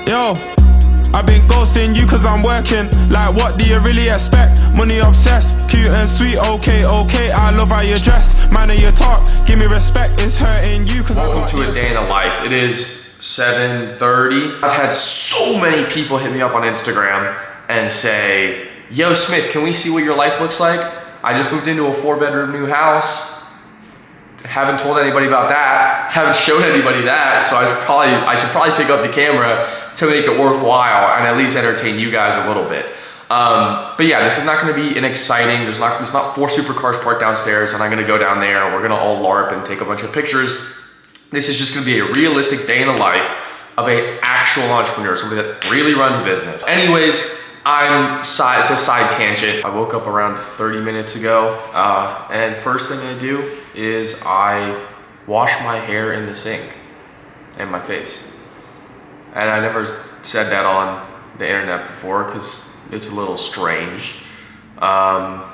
Yo, I've been ghosting you cause I'm working. Like what do you really expect? Money obsessed, cute and sweet, okay, I love how you dress. Man of your talk, give me respect, it's hurting you cause Welcome to a day in the life. It is 7:30. I've had so many people hit me up on Instagram and say, yo Smith, can we see what your life looks like? I just moved into a 4-bedroom new house. Haven't told anybody about that. Haven't showed anybody that. So I should probably pick up the camera to make it worthwhile and at least entertain you guys a little bit. But yeah, this is not going to be an exciting. There's not 4 supercars parked downstairs, and I'm going to go down there and we're going to all LARP and take a bunch of pictures. This is just going to be a realistic day in the life of an actual entrepreneur, somebody that really runs a business. Anyways, it's a side tangent. I woke up around 30 minutes ago, and first thing I do is I wash my hair in the sink and my face. And I never said that on the internet before because it's a little strange, but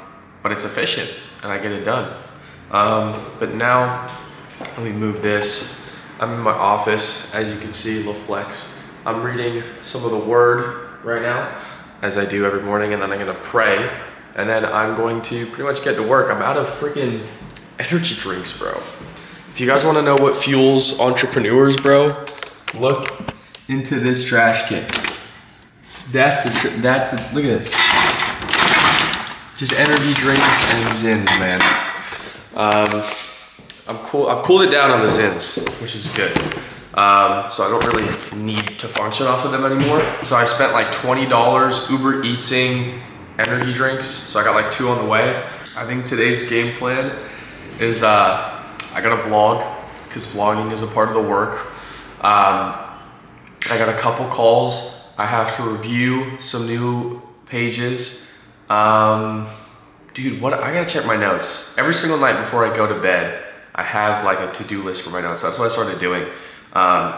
it's efficient and I get it done. But now, let me move this. I'm in my office, as you can see, little flex. I'm reading some of the Word right now, as I do every morning, and then I'm gonna pray, and then I'm going to pretty much get to work. I'm out of freaking energy drinks, bro. If you guys wanna know what fuels entrepreneurs, bro, look into this trash can. That's the, look at this. Just energy drinks and Zins, man. I've cooled it down on the Zins, which is good. So I don't really need to function off of them anymore. So I spent like $20 Uber Eatsing energy drinks. So I got like 2 on the way. I think today's game plan is I gotta vlog, because vlogging is a part of the work. I got a couple calls. I have to review some new pages. Dude, I gotta check my notes. Every single night before I go to bed, I have like a to-do list for my notes. That's what I started doing.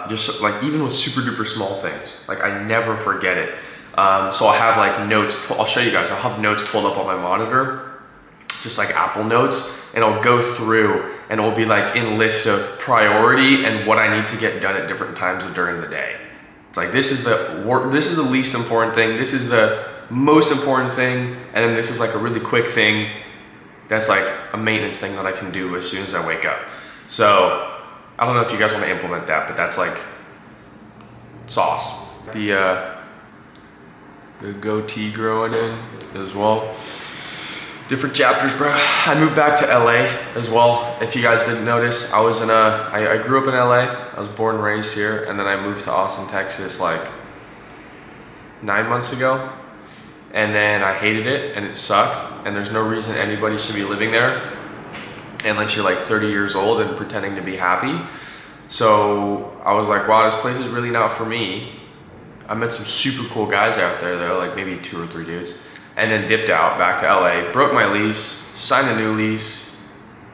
Just like even with super duper small things, like I never forget it. So I'll have like notes, I'll show you guys, I'll have notes pulled up on my monitor, just like Apple Notes, and I'll go through and it'll be like in list of priority and what I need to get done at different times during the day. It's like, this is the least important thing, this is the most important thing, and then this is like a really quick thing that's like a maintenance thing that I can do as soon as I wake up. So I don't know if you guys want to implement that, but that's like sauce. The goatee growing in as well. Different chapters, bro. I moved back to LA as well. If you guys didn't notice, I grew up in LA. I was born and raised here, and then I moved to Austin, Texas like 9 months ago. And then I hated it and it sucked, and there's no reason anybody should be living there unless you're like 30 years old and pretending to be happy. So I was like, wow, this place is really not for me. I met some super cool guys out there though, like maybe 2 or 3 dudes, and then dipped out back to LA, broke my lease, signed a new lease.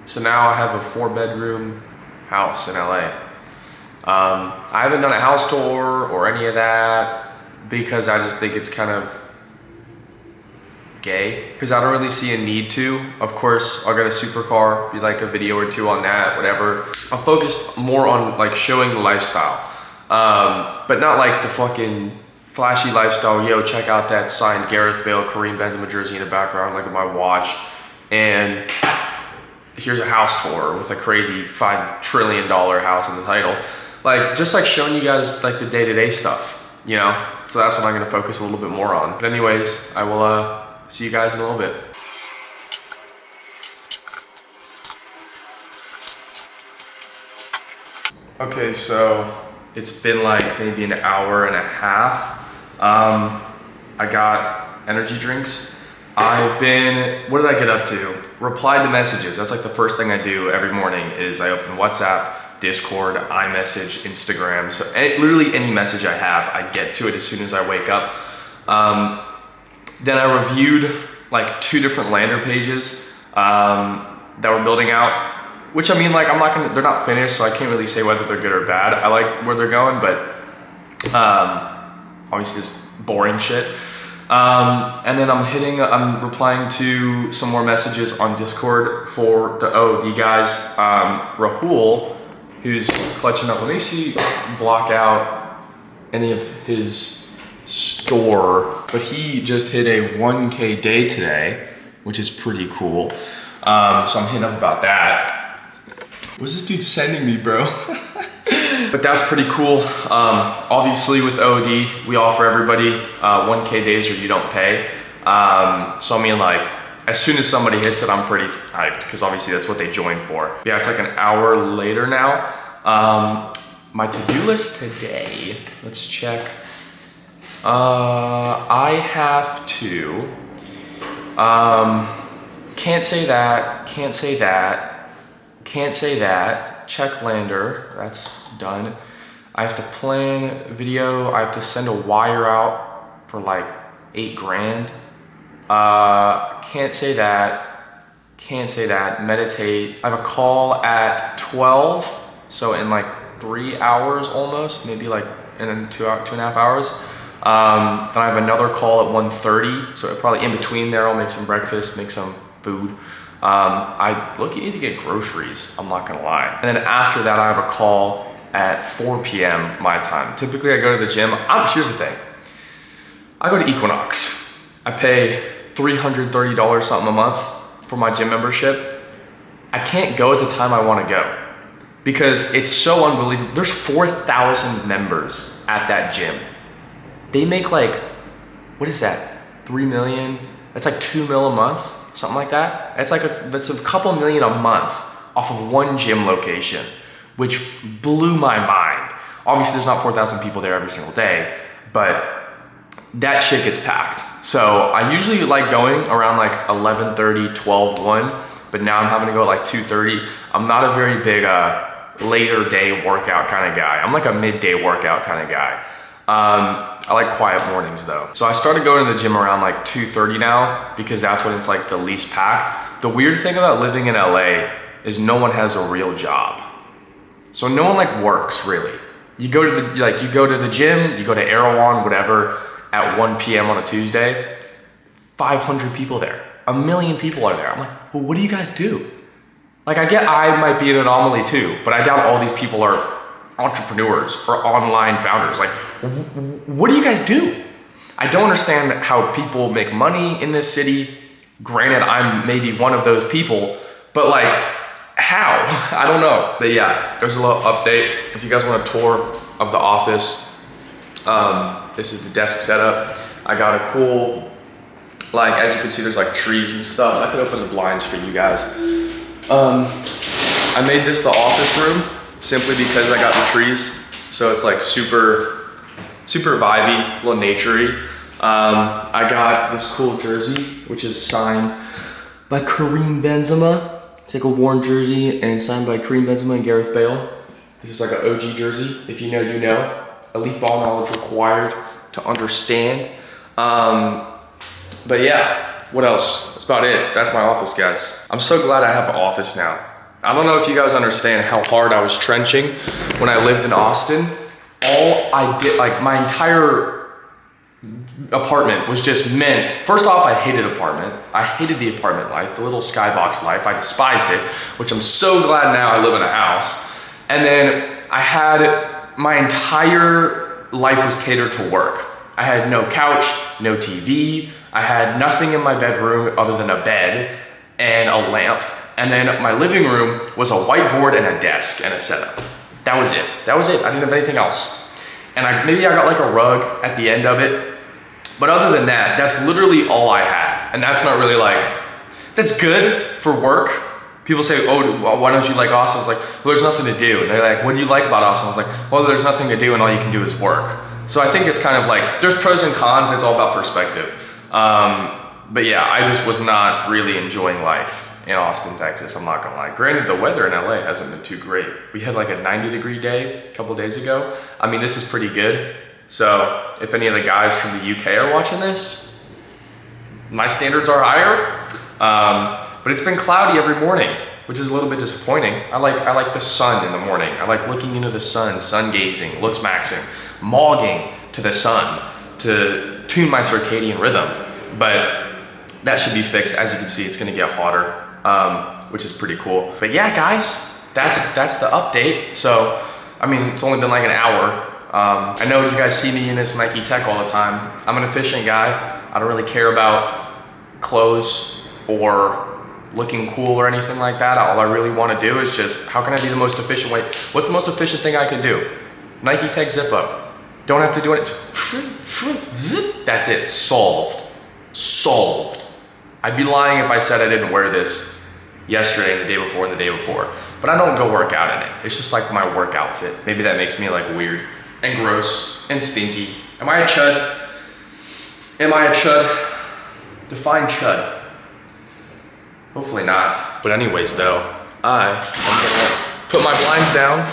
So now I have a 4-bedroom house in LA. I haven't done a house tour or any of that because I just think it's kind of gay, because I don't really see a need to. Of course, I'll get a supercar, be like a video or 2 on that, whatever. I'm focused more on like showing the lifestyle, but not like the fucking flashy lifestyle. Yo, check out that signed Gareth Bale, Kareem Benzema jersey in the background, like my watch, and here's a house tour with a crazy $5 trillion house in the title. Like, just like showing you guys like the day-to-day stuff, you know? So that's what I'm gonna focus a little bit more on. But anyways, I will see you guys in a little bit. Okay, so it's been like maybe an hour and a half. I got energy drinks. What did I get up to? Reply to messages. That's like the first thing I do every morning is I open WhatsApp, Discord, iMessage, Instagram. So literally any message I have, I get to it as soon as I wake up. Then I reviewed like 2 different lander pages that we're building out, which I mean, like they're not finished, so I can't really say whether they're good or bad. I like where they're going, but obviously just boring shit. And then I'm replying to some more messages on Discord for the OD guys. Rahul, who's clutching up. Let me see, block out any of his store, but he just hit a 1K day today, which is pretty cool. So I'm hitting up about that. What's this dude sending me, bro? But that's pretty cool. Obviously with OD, we offer everybody 1K days or you don't pay. So I mean, like, as soon as somebody hits it, I'm pretty hyped because obviously that's what they joined for. Yeah, it's like an hour later now. My to-do list today, let's check. I have to, can't say that, can't say that, can't say that. Check lander, that's done. I have to plan video. I have to send a wire out for like 8 grand. Can't say that. Can't say that. Meditate. I have a call at 12. So in like 3 hours almost, maybe like in 2.5 hours. Then I have another call at 1:30. So probably in between there, I'll make some breakfast, make some food. I need to get groceries, I'm not gonna lie. And then after that, I have a call at 4 p.m. my time. Typically I go to the gym. Here's the thing. I go to Equinox. I pay $330 something a month for my gym membership. I can't go at the time I wanna go because it's so unbelievable. There's 4,000 members at that gym. They make like, what is that? 3 million? That's like 2 mil a month, something like that. That's a couple million a month off of one gym location, which blew my mind. Obviously there's not 4,000 people there every single day, but that shit gets packed. So I usually like going around like 11:30, 12, 1, but now I'm having to go at like 2:30. I'm not a very big later day workout kind of guy. I'm like a midday workout kind of guy. I like quiet mornings though. So I started going to the gym around like 2:30 now because that's when it's like the least packed. The weird thing about living in LA is no one has a real job. So no one like works really. You go to the gym, you go to Erewhon, whatever, at 1 p.m. on a Tuesday, 500 people there. 1 million people are there. I'm like, well, what do you guys do? Like I might be an anomaly too, but I doubt all these people are entrepreneurs or online founders. Like, what do you guys do? I don't understand how people make money in this city. Granted, I'm maybe one of those people, but like, how? I don't know. But yeah, there's a little update. If you guys want a tour of the office, this is the desk setup. I got a cool, like, as you can see, there's like trees and stuff. I could open the blinds for you guys. I made this the office room simply because I got the trees. So it's like super vibey, a little naturey. I got this cool jersey, which is signed by Kareem Benzema. It's like a worn jersey and signed by Kareem Benzema and Gareth Bale. This is like an OG jersey. If you know, you know. Elite ball knowledge required to understand. But yeah, what else? That's about it. That's my office, guys. I'm so glad I have an office now. I don't know if you guys understand how hard I was trenching when I lived in Austin. All I did, like my entire apartment was just meant, first off, I hated apartment. I hated the apartment life, the little skybox life. I despised it, which I'm so glad now I live in a house. And then I had, my entire life was catered to work. I had no couch, no TV. I had nothing in my bedroom other than a bed and a lamp. And then my living room was a whiteboard and a desk and a setup. That was it. That was it. I didn't have anything else. And maybe I got like a rug at the end of it. But other than that, that's literally all I had. And that's not really like, that's good for work. People say, oh, why don't you like Austin? It's like, well, there's nothing to do. And they're like, what do you like about Austin? I was like, well, there's nothing to do and all you can do is work. So I think it's kind of like, there's pros and cons. It's all about perspective. But yeah, I just was not really enjoying life in Austin, Texas. I'm not gonna lie. Granted, the weather in LA hasn't been too great. We had like a 90-degree day a couple days ago. I mean, this is pretty good. So if any of the guys from the UK are watching this, my standards are higher. But it's been cloudy every morning, which is a little bit disappointing. I like the sun in the morning. I like looking into the sun gazing, looks maxing, mogging to the sun to tune my circadian rhythm. But that should be fixed. As you can see, it's gonna get hotter, which is pretty cool. But yeah, guys, that's the update. So, I mean, it's only been like an hour. I know you guys see me in this Nike Tech all the time. I'm an efficient guy. I don't really care about clothes or looking cool or anything like that. All I really want to do is just, how can I be the most efficient way? What's the most efficient thing I can do? Nike Tech zip up. Don't have to do it. That's it, solved. Solved. I'd be lying if I said I didn't wear this yesterday, the day before, and the day before. But I don't go work out in it. It's just like my work outfit. Maybe that makes me like weird and gross and stinky. Am I a chud? Am I a chud? Define chud. Hopefully not. But anyways though, I am gonna put my blinds down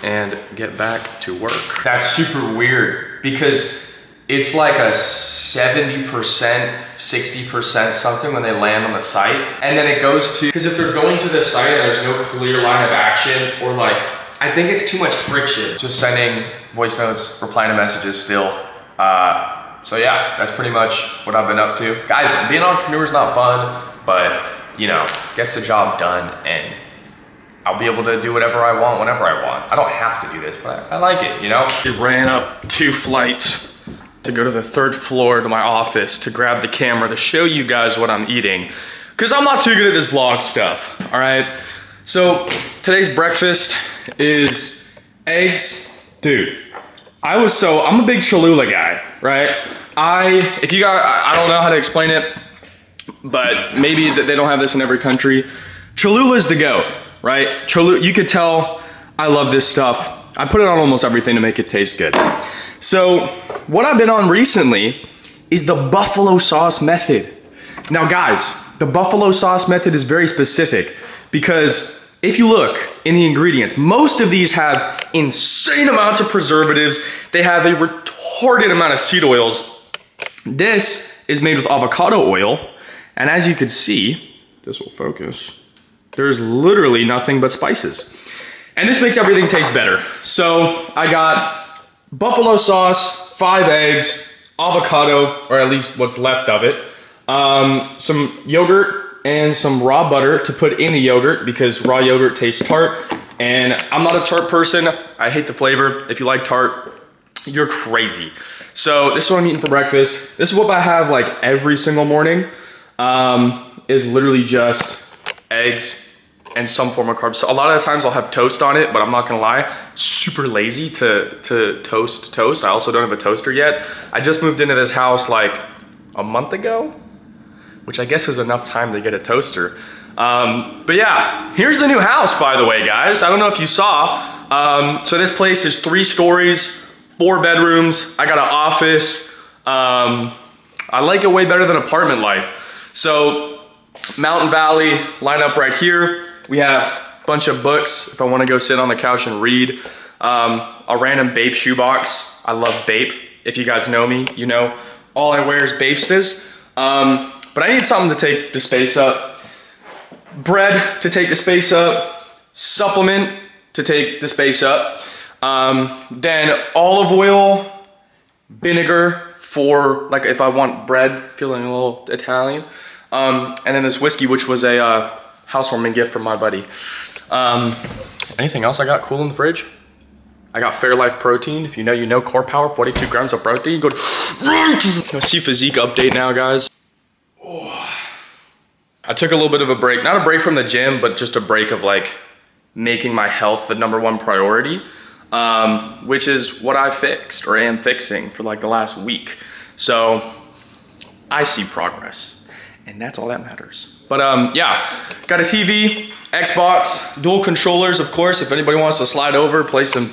and get back to work. That's super weird because it's like a 70%, 60% something when they land on the site. And then it goes to, because if they're going to the site and there's no clear line of action, or like, I think it's too much friction. Just sending voice notes, replying to messages still. So yeah, that's pretty much what I've been up to. Guys, being an entrepreneur is not fun, but you know, gets the job done, and I'll be able to do whatever I want, whenever I want. I don't have to do this, but I like it, you know? I ran up 2 flights to go to the 3rd floor to my office to grab the camera to show you guys what I'm eating, because I'm not too good at this vlog stuff, all right? So today's breakfast is eggs. Dude, I'm a big Cholula guy, right? I don't know how to explain it, but maybe they don't have this in every country. Cholula is the goat, right? Cholula, you could tell I love this stuff. I put it on almost everything to make it taste good. So what I've been on recently is the buffalo sauce method. Now guys, the buffalo sauce method is very specific because if you look in the ingredients, most of these have insane amounts of preservatives. They have a retarded amount of seed oils. This is made with avocado oil. And as you can see, this will focus, there's literally nothing but spices. And this makes everything taste better. So I got buffalo sauce, 5 eggs, avocado, or at least what's left of it, some yogurt and some raw butter to put in the yogurt because raw yogurt tastes tart. And I'm not a tart person. I hate the flavor. If you like tart, you're crazy. So this is what I'm eating for breakfast. This is what I have like every single morning. Is literally just eggs and some form of carbs. So a lot of the times I'll have toast on it, but I'm not gonna lie, super lazy to toast. I also don't have a toaster yet. I just moved into this house like a month ago, which I guess is enough time to get a toaster. But yeah, here's the new house, by the way, guys. I don't know if you saw. So this place is 3 stories, 4 bedrooms. I got an office. I like it way better than apartment life. So Mountain Valley line up right here. We have a bunch of books if I want to go sit on the couch and read. A random Bape shoebox. I love Bape. If you guys know me, you know all I wear is Bapestas. But I need something to take the space up. Bread to take the space up. Supplement to take the space up. Then olive oil, vinegar for like if I want bread, feeling a little Italian. And then this whiskey, which was a housewarming gift from my buddy. Anything else I got cool in the fridge? I got Fairlife protein. If you know, you know. Core Power, 42 grams of protein. Go to see physique update now, guys. Oh. I took a little bit of a break. Not a break from the gym, but just a break of like making my health the #1 priority. Which is what I fixed or am fixing for like the last week. So I see progress. And that's all that matters. But yeah, got a TV, Xbox, dual controllers, of course. If anybody wants to slide over, play some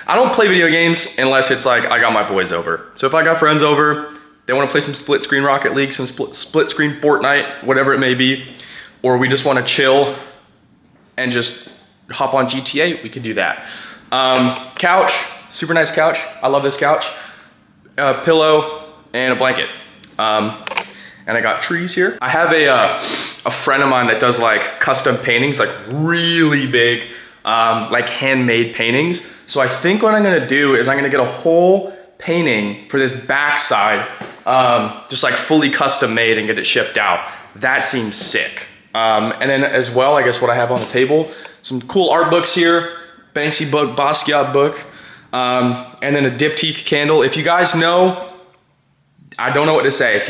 I don't play video games unless it's like I got my boys over. So if I got friends over, they want to play some split screen Rocket League, some split screen Fortnite, whatever it may be, or we just want to chill and just hop on GTA, we can do that. Couch, super nice couch. I love this couch. Pillow and a blanket. And I got trees here. I have a friend of mine that does like custom paintings, like really big, like handmade paintings. So I think what I'm gonna do is I'm gonna get a whole painting for this backside, just like fully custom made and get it shipped out. That seems sick. And then as well, I guess what I have on the table, some cool art books here, Banksy book, Basquiat book. and then a diptyque candle. If you guys know, I don't know what to say.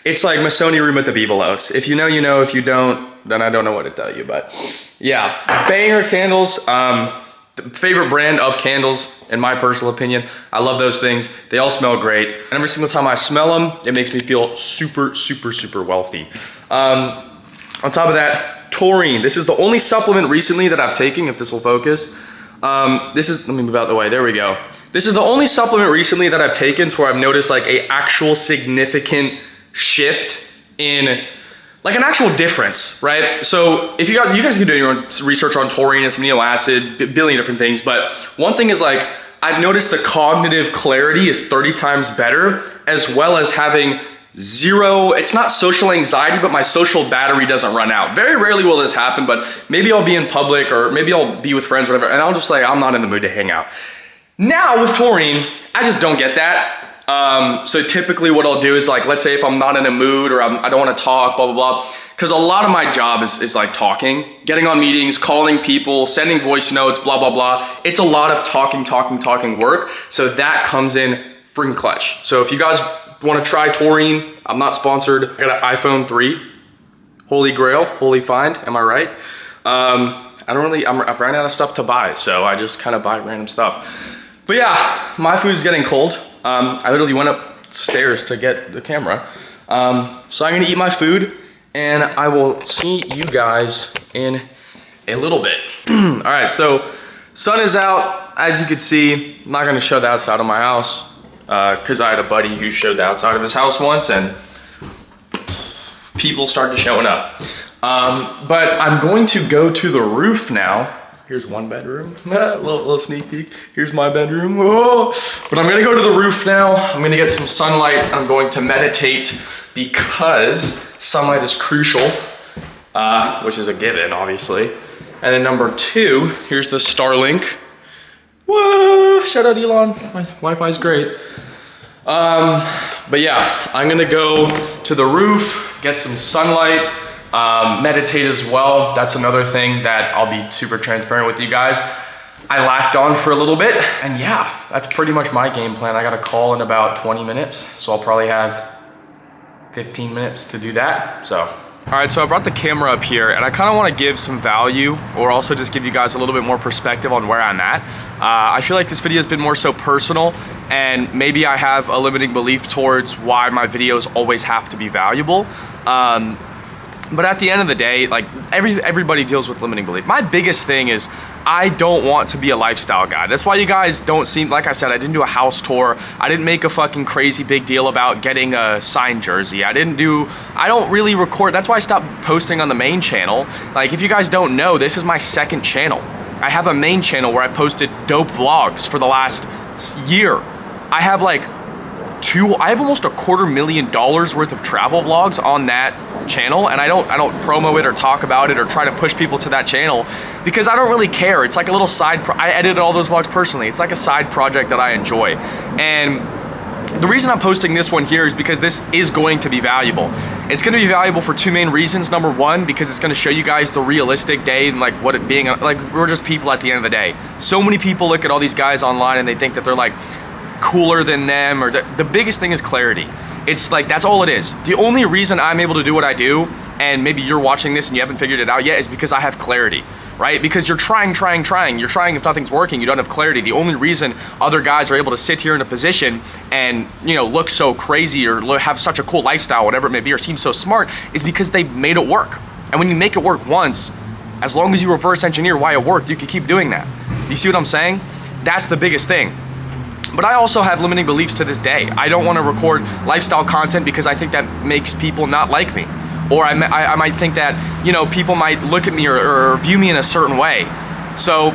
It's like Masoni room at the Bibelos. If you know, you know. If you don't, then I don't know what to tell you. But yeah, banger candles. The favorite brand of candles, in my personal opinion. I love those things. They all smell great. And every single time I smell them, it makes me feel super, super, super wealthy. On top of that, taurine. This is the only supplement recently that I've taken, if this will focus. Let me move out the way, there we go. This is the only supplement recently that I've taken to where I've noticed like a actual significant shift in, like an actual difference, right? So if you guys can do your own research on taurine and some amino acid, a billion different things, but one thing is like, I've noticed the cognitive clarity is 30 times better, as well as having zero, it's not social anxiety, but my social battery doesn't run out. Very rarely will this happen, but maybe I'll be in public or maybe I'll be with friends or whatever, and I'll just say, I'm not in the mood to hang out. Now with taurine, I just don't get that. So typically what I'll do is like, let's say if I'm not in a mood or I don't want to talk, blah, blah, blah. Because a lot of my job is like talking, getting on meetings, calling people, sending voice notes, blah, blah, blah. It's a lot of talking work. So that comes in freaking clutch. So if you guys want to try taurine, I'm not sponsored. I got an iPhone 3, holy grail, holy find, am I right? I've ran out of stuff to buy, so I just kind of buy random stuff. But yeah, my food is getting cold. I literally went upstairs to get the camera. So I'm gonna eat my food and I will see you guys in a little bit. All right, so sun is out. As you can see, I'm not gonna show the outside of my house because I had a buddy who showed the outside of his house once and people started showing up. But I'm going to go to the roof now. Here's one bedroom, little sneak peek. Here's my bedroom. Whoa. But I'm gonna go to the roof now. I'm gonna get some sunlight. I'm going to meditate because sunlight is crucial, which is a given, obviously. And then number two, here's the Starlink. Whoa, shout out Elon, my Wi-Fi's great. But yeah, I'm gonna go to the roof, get some sunlight, meditate as well. That's another thing that I'll be super transparent with you guys. I lacked on for a little bit, and yeah, that's pretty much my game plan. I got a call in about 20 minutes, so I'll probably have 15 minutes to do that, so. All right, so I brought the camera up here, and I kind of want to give some value, or also just give you guys a little bit more perspective on where I'm at. I feel like this video has been more so personal, and maybe I have a limiting belief towards why my videos always have to be valuable. But at the end of the day, like everybody deals with limiting belief. My biggest thing is I don't want to be a lifestyle guy. That's why you guys don't seem, like I said, I didn't do a house tour. I didn't make a fucking crazy big deal about getting a signed jersey. I don't really record. That's why I stopped posting on the main channel. Like if you guys don't know, this is my second channel. I have a main channel where I posted dope vlogs for the last year. I have almost $250,000 worth of travel vlogs on that channel, and I don't promo it or talk about it or try to push people to that channel because I don't really care. It's like a little I edited all those vlogs personally. It's like a side project that I enjoy. And the reason I'm posting this one here is because this is going to be valuable. It's going to be valuable for two main reasons. Number one, because it's going to show you guys the realistic day and like what it being, like we're just people at the end of the day. So many people look at all these guys online and they think that they're like cooler than them, or the biggest thing is clarity. It's like, that's all it is. The only reason I'm able to do what I do, and maybe you're watching this and you haven't figured it out yet, is because I have clarity, right? Because you're trying. You're trying, if nothing's working, you don't have clarity. The only reason other guys are able to sit here in a position and, you know, look so crazy or have such a cool lifestyle, whatever it may be, or seem so smart, is because they made it work. And when you make it work once, as long as you reverse engineer why it worked, you can keep doing that. Do you see what I'm saying? That's the biggest thing. But I also have limiting beliefs to this day. I don't want to record lifestyle content because I think that makes people not like me. Or I might think that, you know, people might look at me or view me in a certain way. So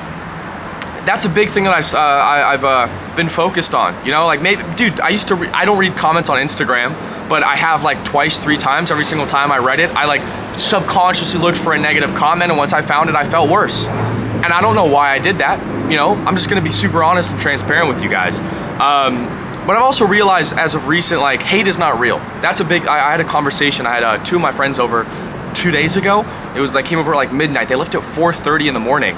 that's a big thing that I've been focused on. You know, like maybe, dude, I don't read comments on Instagram, but I have like twice, 3 times. Every single time I read it, I like subconsciously looked for a negative comment, and once I found it, I felt worse. And I don't know why I did that. You know, I'm just gonna be super honest and transparent with you guys. But I've also realized as of recent, like, hate is not real. That's a big, I had a conversation, I had 2 of my friends over 2 days ago. It was like, came over at like midnight. They left at 4:30 in the morning.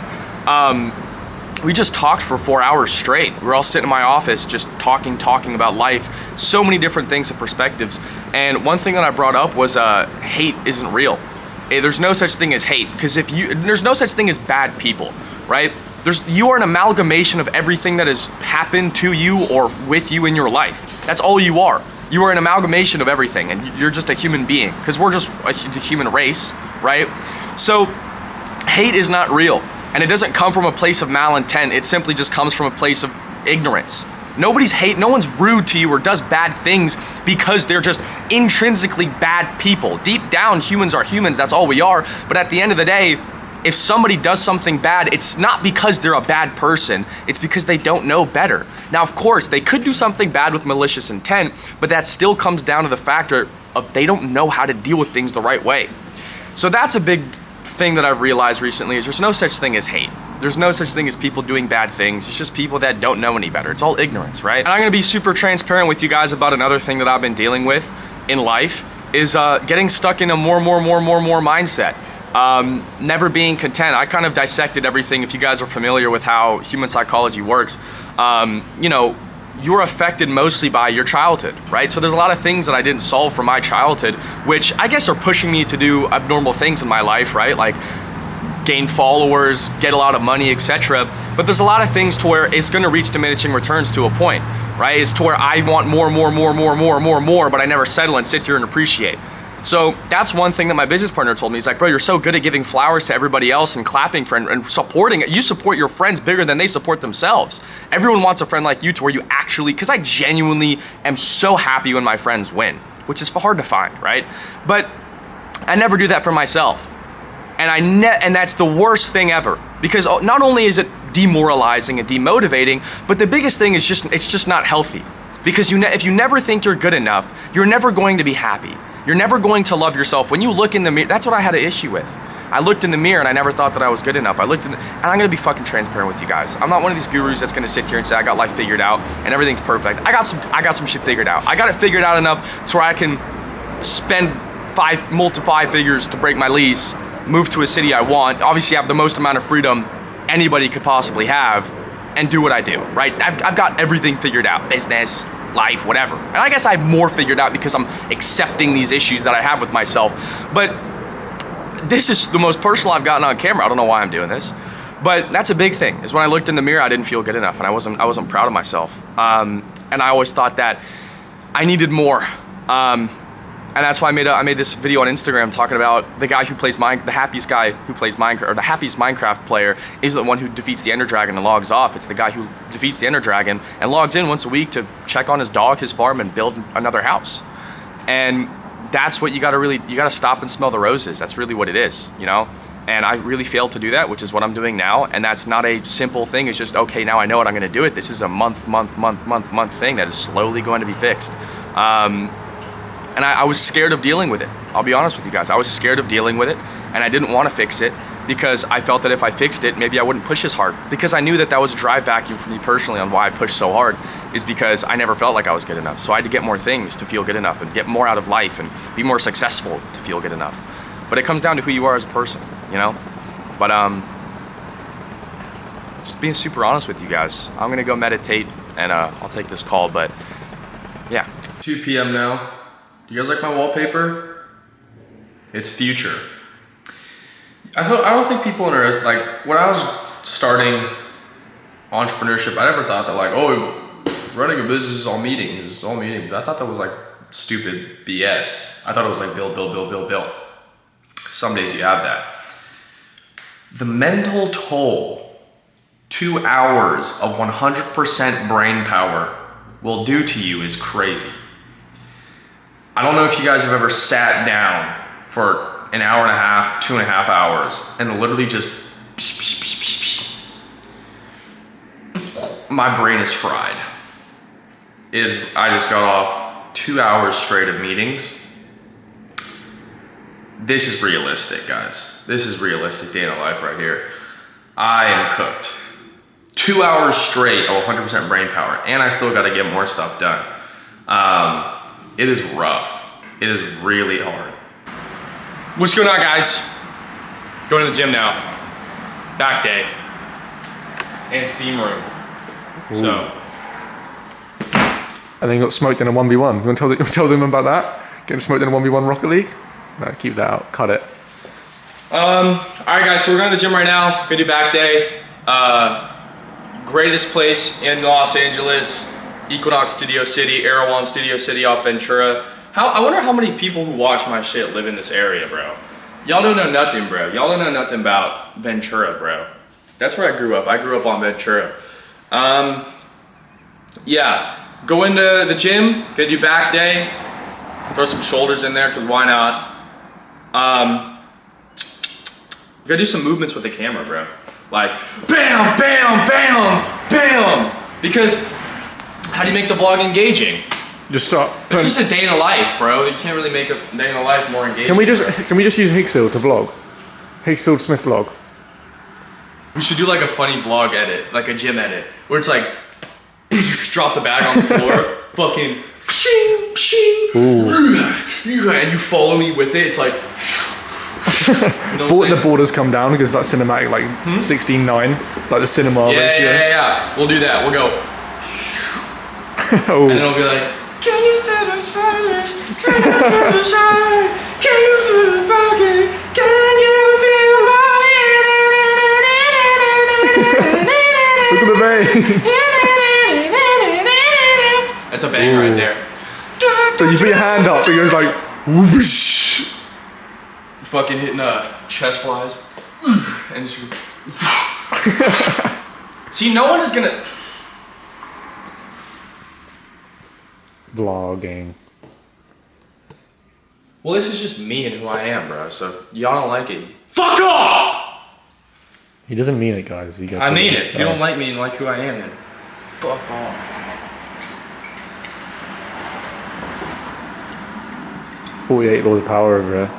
we just talked for 4 hours straight. We were all sitting in my office just talking about life, so many different things and perspectives. And one thing that I brought up was hate isn't real. There's no such thing as hate, because there's no such thing as bad people, right? You are an amalgamation of everything that has happened to you or with you in your life. That's all you are. You are an amalgamation of everything, and you're just a human being, because we're just the human race, right? So hate is not real, and it doesn't come from a place of malintent. It simply just comes from a place of ignorance. No one's rude to you or does bad things because they're just intrinsically bad people. Deep down, humans are humans, that's all we are. But at the end of the day, if somebody does something bad, it's not because they're a bad person, it's because they don't know better. Now, of course, they could do something bad with malicious intent, but that still comes down to the factor of they don't know how to deal with things the right way. So that's a big thing that I've realized recently, is there's no such thing as hate. There's no such thing as people doing bad things. It's just people that don't know any better. It's all ignorance, right? And I'm gonna be super transparent with you guys about another thing that I've been dealing with in life, is getting stuck in a more mindset. Never being content. I kind of dissected everything. If you guys are familiar with how human psychology works, you know, you're affected mostly by your childhood, right? So there's a lot of things that I didn't solve from my childhood, which I guess are pushing me to do abnormal things in my life, right? Like gain followers, get a lot of money, etc. But there's a lot of things to where it's gonna reach diminishing returns to a point, right? It's to where I want more, but I never settle and sit here and appreciate. So that's one thing that my business partner told me. He's like, bro, you're so good at giving flowers to everybody else and clapping for and supporting it. You support your friends bigger than they support themselves. Everyone wants a friend like you, to where you actually, because I genuinely am so happy when my friends win, which is hard to find, right? But I never do that for myself. And that's the worst thing ever, because not only is it demoralizing and demotivating, but the biggest thing is it's just not healthy. Because if you never think you're good enough, you're never going to be happy. You're never going to love yourself. When you look in the mirror, that's what I had an issue with. I looked in the mirror and I never thought that I was good enough. And I'm gonna be fucking transparent with you guys. I'm not one of these gurus that's gonna sit here and say I got life figured out and everything's perfect. I got some shit figured out. I got it figured out enough to where I can spend multi-5 figures to break my lease, move to a city I want, obviously have the most amount of freedom anybody could possibly have, and do what I do, right? I've got everything figured out, business, life, whatever. And I guess I have more figured out because I'm accepting these issues that I have with myself. But this is the most personal I've gotten on camera. I don't know why I'm doing this, but that's a big thing, is when I looked in the mirror, I didn't feel good enough, and I wasn't proud of myself. And I always thought that I needed more. And that's why I made this video on Instagram talking about the guy who plays the happiest guy who plays Minecraft, or the happiest Minecraft player is the one who defeats the Ender Dragon and logs off. It's the guy who defeats the Ender Dragon and logs in once a week to check on his dog, his farm, and build another house. And that's what you gotta stop and smell the roses. That's really what it is, you know? And I really failed to do that, which is what I'm doing now. And that's not a simple thing. It's just, okay, now I know it, I'm gonna do it. This is a month thing that is slowly going to be fixed. And I was scared of dealing with it. I'll be honest with you guys. I was scared of dealing with it, and I didn't want to fix it because I felt that if I fixed it, maybe I wouldn't push as hard, because I knew that was a drive vacuum for me personally on why I pushed so hard, is because I never felt like I was good enough. So I had to get more things to feel good enough and get more out of life and be more successful to feel good enough. But it comes down to who you are as a person, you know? But just being super honest with you guys. I'm gonna go meditate and I'll take this call, but yeah. 2 p.m. now. Do you guys like my wallpaper? It's future. I don't think people underestimate, like, when I was starting entrepreneurship, I never thought that, like, oh, running a business is all meetings, it's all meetings. I thought that was like stupid BS. I thought it was like build. Some days you have that. The mental toll 2 hours of 100% brain power will do to you is crazy. I don't know if you guys have ever sat down for an hour and a half, 2.5 hours, and literally just my brain is fried. I just got off 2 hours straight of meetings. This is realistic, guys. This is realistic day in the life right here. I am cooked. 2 hours straight of 100% brain power, and I still got to get more stuff done. It is rough. It is really hard. What's going on, guys? Going to the gym now. Back day. and steam room. So. And then you got smoked in a 1v1. You want to tell them about that? Getting smoked in a 1v1 Rocket League? No, keep that out. Cut it. Alright guys, so we're going to the gym right now. Gonna do back day. Greatest place in Los Angeles. Equinox Studio City, Erewhon Studio City off Ventura. I wonder how many people who watch my shit live in this area, bro. Y'all don't know nothing, bro. Y'all don't know nothing about Ventura, bro. That's where I grew up. I grew up on Ventura. Yeah. Go into the gym, gonna do back day. Throw some shoulders in there, because why not? You gotta do some movements with the camera, bro. Like, bam, bam, bam, bam. Because how do you make the vlog engaging? Just start. It's just a day in the life, bro. You can't really make a day in the life more engaging. Can we just use Higgsfield to vlog? Higgsfield Smith vlog. We should do like a funny vlog edit, like a gym edit, where it's like, drop the bag on the floor, fucking, and you follow me with it. It's like, you know the borders come down because like cinematic, like 16:9, like the cinema ratio. Yeah. We'll do that. We'll go, Oh. and it'll be like, can you feel the fire? Can you feel the shine? Can you feel the broken? Can you feel my Look at the veins. That's a bang right there. So you put your hand up, it goes like whoosh. Fucking hitting chest flies. And just see, no one is gonna Vlogging. Well, this is just me and who I am, bro. So y'all don't like it, fuck off! He doesn't mean it, guys. He gets I mean it. If you don't like me and like who I am, then fuck off. 48 laws of power over here.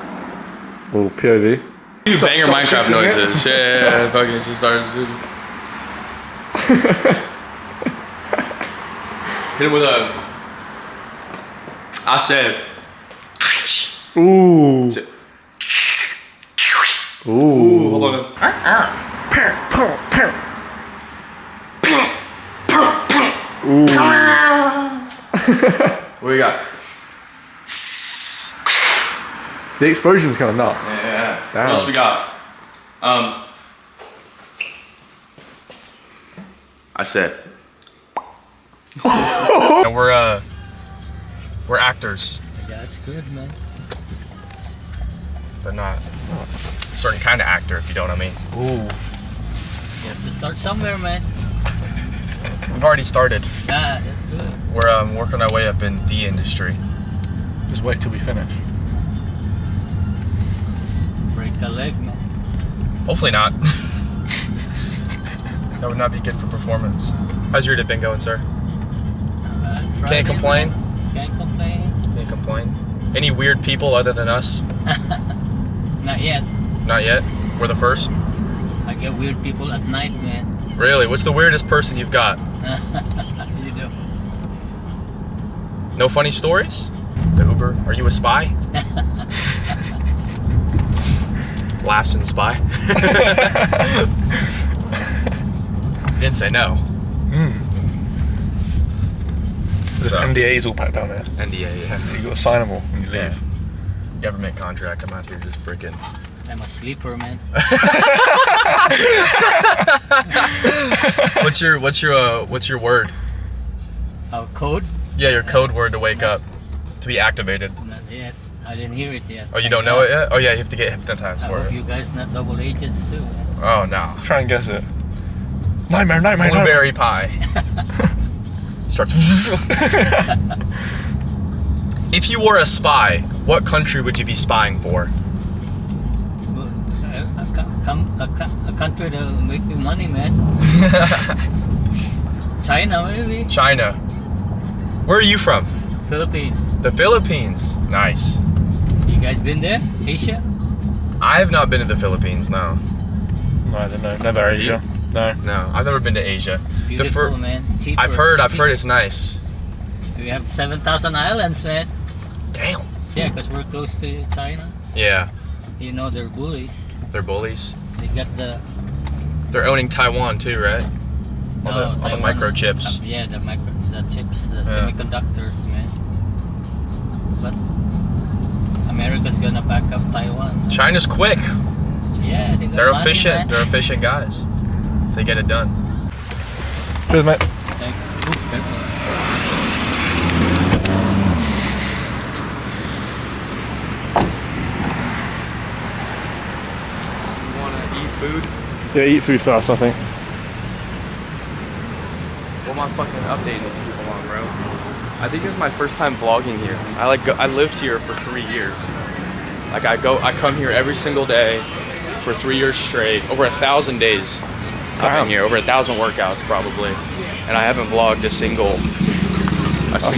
Oh, POV. You banger stop Minecraft shifting it. noises. Yeah, fucking just started. Hit him with a. I said. Ooh. Sit. Ooh. Hold on. What do you got? The explosion's kind of nuts. Yeah. Damn. What else we got? I said. And we're actors, That's good, man. but not a certain kind of actor, if you know what I mean. Ooh. You have to start somewhere, man. We've already started. Ah, that's good. We're working our way up in the industry. Just wait till we finish. Break the leg, man. Hopefully not. That would not be good for performance. How's your day been going, sir? Friday, complain? man. Can't complain. Can't complain. Any weird people other than us? Not yet. Not yet. We're the first. I get weird people at night, man. Really? What's the weirdest person you've got? You know. No funny stories? The Uber? Are you a spy? Lassen spy. Didn't say no. There's So- NDAs all packed down there. NDA, yeah. You got to sign them all when you leave. Yeah. Government contract. I'm out here just freaking. I'm a sleeper, man. What's your word? Code? Yeah, your code word to wake up, to be activated. Not yet. I didn't hear it yet. Oh, you don't know it yet? Oh yeah, you have to get hypnotized I for hope it. you guys not double agents too, man. Oh no. Try and guess it. Nightmare. Blueberry pie. Starts. If you were a spy, what country would you be spying for? A country that will make you money, man. China, maybe. China. Where are you from? Philippines. The Philippines. Nice. You guys been there? Asia? I have not been to the Philippines, no. No, I don't know. Never Asia. No. No, I've never been to Asia. Beautiful, man. Cheaper. I've heard it's nice. We have 7,000 islands, man. Damn. Yeah, because we're close to China. Yeah, You know, they're bullies. they're bullies. They got the... They're owning Taiwan too, right? All the Taiwan, microchips. Yeah, the chips, the Yeah. semiconductors, man. Plus, America's gonna back up Taiwan. China's quick. Yeah, they got They're money, efficient. man. They're efficient guys. They get it done. Cheers, mate. Thanks. Ooh, careful. You wanna eat food? Yeah, eat food first, I think. What am I fucking updating these people on, bro? I think this is my first time vlogging here. I lived here for 3 years. Like I come here every single day for 3 years straight, over 1,000 days. I've Damn. been here, over 1,000 workouts probably, and I haven't vlogged a single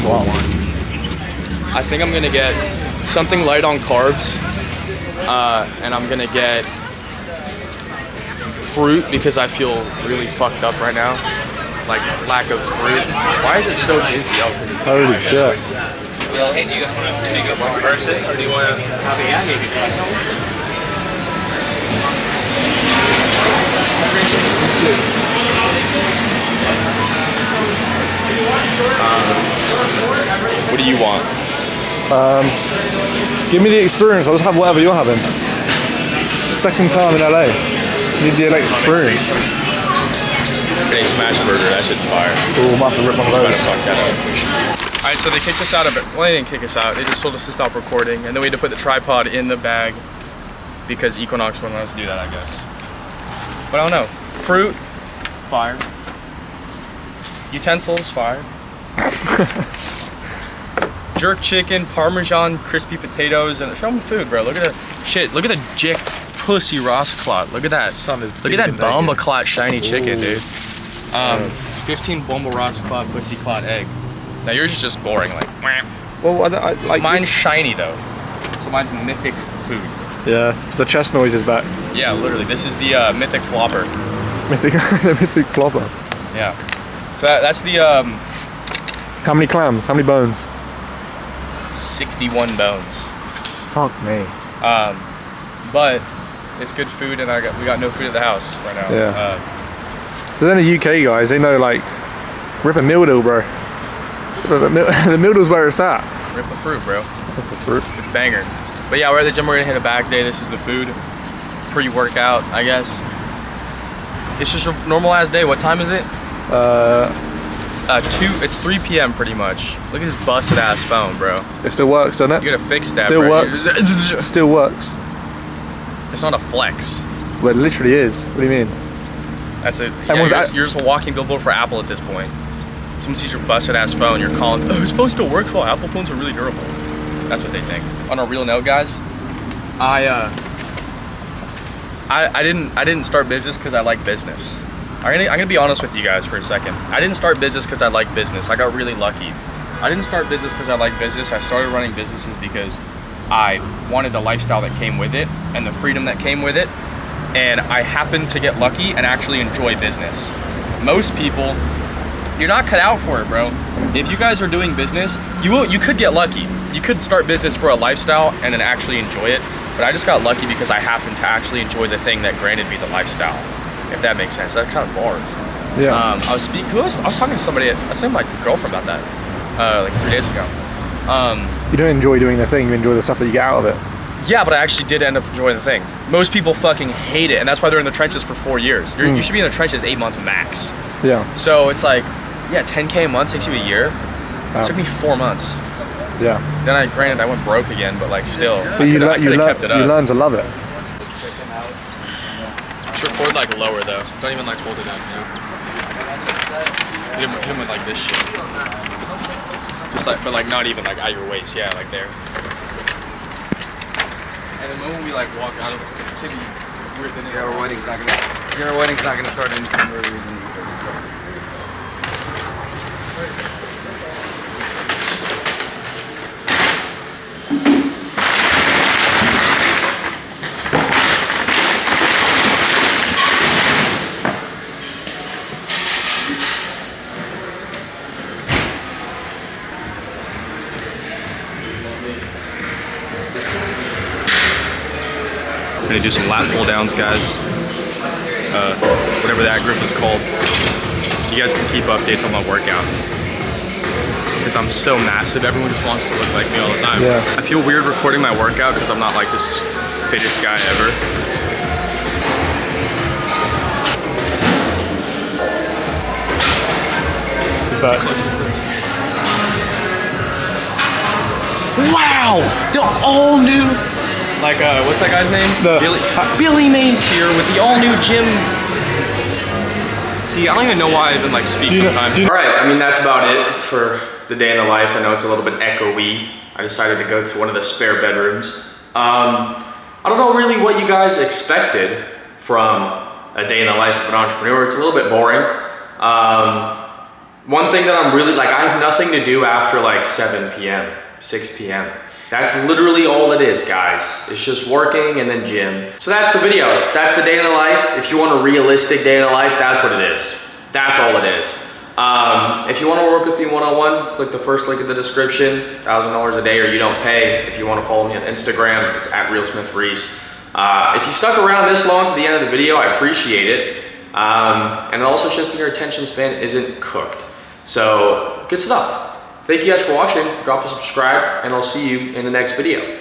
wow. one. I think I'm gonna get something light on carbs, and I'm gonna get fruit because I feel really fucked up right now. Like lack of fruit. Why is it so busy? Oh, 'cause it's Holy shit. Well, hey, do you guys want to take it one person, or do you want to have a maybe? What do you want? Give me the experience. I'll just have whatever you're having. Second time in LA. Need the LA experience. A smash burger, that shit's fire. Oh, I'm about to rip one of Better those. fuck that up. Alright, so they kicked us out of it. Well, they didn't kick us out. They just told us to stop recording, and then we had to put the tripod in the bag because Equinox wouldn't let us do that, I guess. But I don't know. Fruit, fire. Utensils, fire. Jerk chicken, Parmesan, crispy potatoes, and show them the food, bro. Look at the shit. Look at the jick pussy Ross clot. Look at that. Son is Look at that big and bomba naked. clot shiny chicken, Ooh. dude. 15 bomba Ross clot pussy clot egg. Now yours is just boring, like. Wah. Well, I like Mine's this. shiny though, so mine's mythic food. Yeah, the chest noise is back. Yeah, literally. This is the mythic flopper. Mythic, the mythic clobber. Yeah. So that's the How many clams? How many bones? 61 bones. Fuck me. But it's good food, and we got no food at the house right now. Yeah. But then the UK guys, they know like rip a meal bro. The meal's where it's at. Rip a fruit, bro. Rip a fruit. It's banger. But yeah, we're at the gym. We're gonna hit a back day. This is the food. Pre-workout, I guess. It's just a normal ass day. What time is it? 2. It's 3 p.m. pretty much. Look at this busted ass phone, bro. It still works, doesn't it? You gotta fix that. Still bro. works. Still works. It's not a flex. Well, it literally is. What do you mean? That's it. Yeah, Everyone's you're just a walking billboard for Apple at this point. Someone sees your busted ass phone, you're calling, oh, his phone still works well. Apple phones are really durable. That's what they think. On a real note, guys, I didn't start business because I like business. I'm gonna be honest with you guys for a second. I didn't start business because I like business. I got really lucky. I didn't start business because I like business. I started running businesses because I wanted the lifestyle that came with it and the freedom that came with it. And I happened to get lucky and actually enjoy business. Most people, you're not cut out for it, bro. If you guys are doing business, you could get lucky. You could start business for a lifestyle and then actually enjoy it. But I just got lucky because I happened to actually enjoy the thing that granted me the lifestyle. If that makes sense. That's kind of bars. Yeah. I was talking to somebody. I was talking to my girlfriend about that like 3 days ago. You don't enjoy doing the thing. You enjoy the stuff that you get out of it. Yeah, but I actually did end up enjoying the thing. Most people fucking hate it, and that's why they're in the trenches for 4 years. You should be in the trenches 8 months max. Yeah. So it's like, yeah, 10K a month takes you a year. It took me 4 months. Yeah. Then I went broke again, but like still. But you kept it up. learn to love it. Just record like lower though. Don't even like hold it up. Hit him with like this shit. Just like, but like not even like at your waist. Yeah, like there. And the moment we like walk out of it, should be ripping it. Your wedding's not gonna start anytime earlier than We're gonna do some lat pull downs, guys. Whatever that group is called. you guys can keep updates on my workout. Because I'm so massive, everyone just wants to look like me all the time. Yeah. I feel weird recording my workout because I'm not like this fittest guy ever. But Wow, the all new. Like, what's that guy's name? Billy Mays here with the all new gym. See, I don't even know why I even like speak sometimes. All right, I mean, that's about it for the day in the life. I know it's a little bit echoey. I decided to go to one of the spare bedrooms. I don't know really what you guys expected from a day in the life of an entrepreneur. It's a little bit boring. One thing that I'm really like, I have nothing to do after like 7 p.m., 6 p.m. That's literally all it is, guys. It's just working and then gym. So that's the video. That's the day in the life. If you want a realistic day in the life, that's what it is. That's all it is. If you want to work with me one-on-one, click the first link in the description. $1,000 a day or you don't pay. If you want to follow me on Instagram, it's @RealSmithReese. If you stuck around this long to the end of the video, I appreciate it. And it also shows me your attention span isn't cooked. So, good stuff. Thank you guys for watching. Drop a subscribe, and I'll see you in the next video.